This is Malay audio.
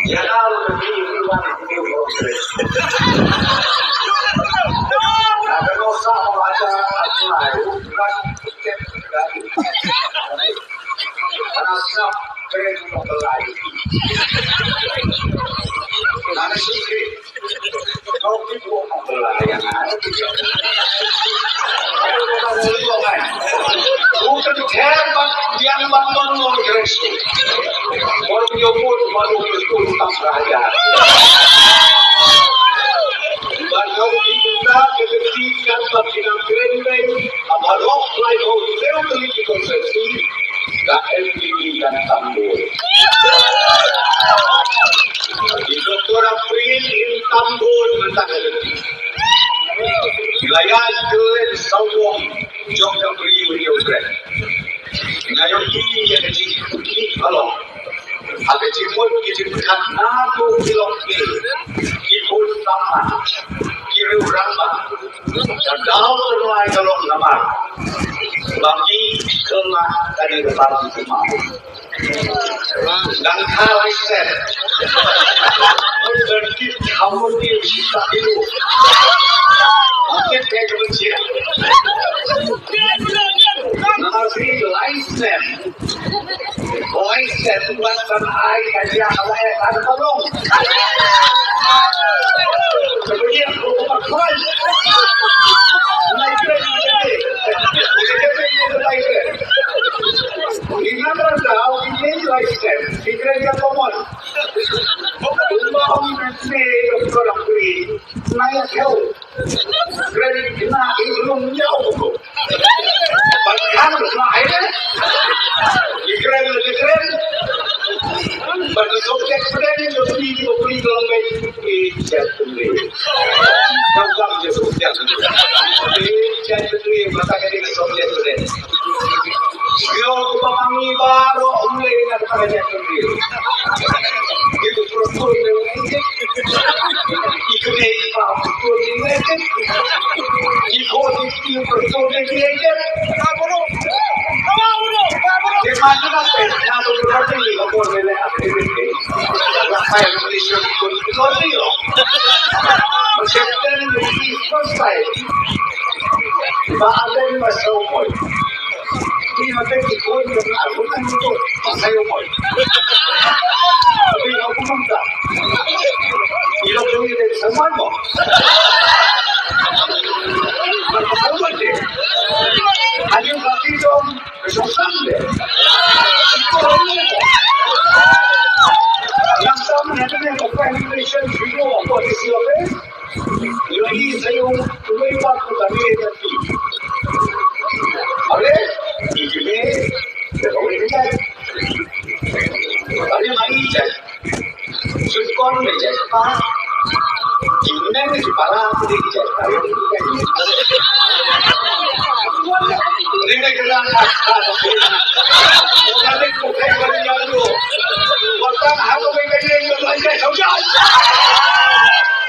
Ya tahu tapi itu kan itu proses. Ada dosa membaca Al-Quran bukan setiap kali. Karena siap pengen mempelai. Karena sih kalau kita mempelai yang ada bukan hebat yang bangun Kristus. Orang nyebut baru Kristus tak berada. Baru kita ketika kita keren, amalok lain orang memiliki konsepsi tak dan tambur. Itu orang pria tambur mentang wilayah keren sawong jom yang beri beliau keren. Ngayon ini yang kecil kalau ada ciput kita berkat nado bilok ikut sama kiri berapa dan dalam terlalu kalau nama bagi kelah dari depan semua dan kalai set berarti kamu kita itu mungkin kayak kebencian nanti license bukan air kajian apa yang ada tolong kemudian berkumpul ingatlah tahu ini license dikira komod mau nanti orang beri naik jauh kredit kena itu belum jauh bahkan lain dikira pada subjek sebenarnya lebih diberi dalam baik jatuh dalam jatuh berkaitan dengan subjek sebenarnya yo pamangi baru mulai dengan pada jatuh itu prosedur itu deh prosedur ini itu prosedur ini Imagina pensando que no tengo por ver a Rafael Mauricio contigo. Porque tienen un disco va a haber un paso y no te digo que algún minuto pasa yo voy. Y no pregunta. Y lo que viene de San Juan. Hay un ratito que son sangre. Yang sama yang Constitution video apa disiapa? Ini saya lupa tadi tadi. Oleh ini boleh dijadi. Ada lagi jadi. Suskon menjadi apa? Ini menjadi para dijadi. Ini kerana Orang itu bukan berialu. Orang aku mengenai yang lain saja.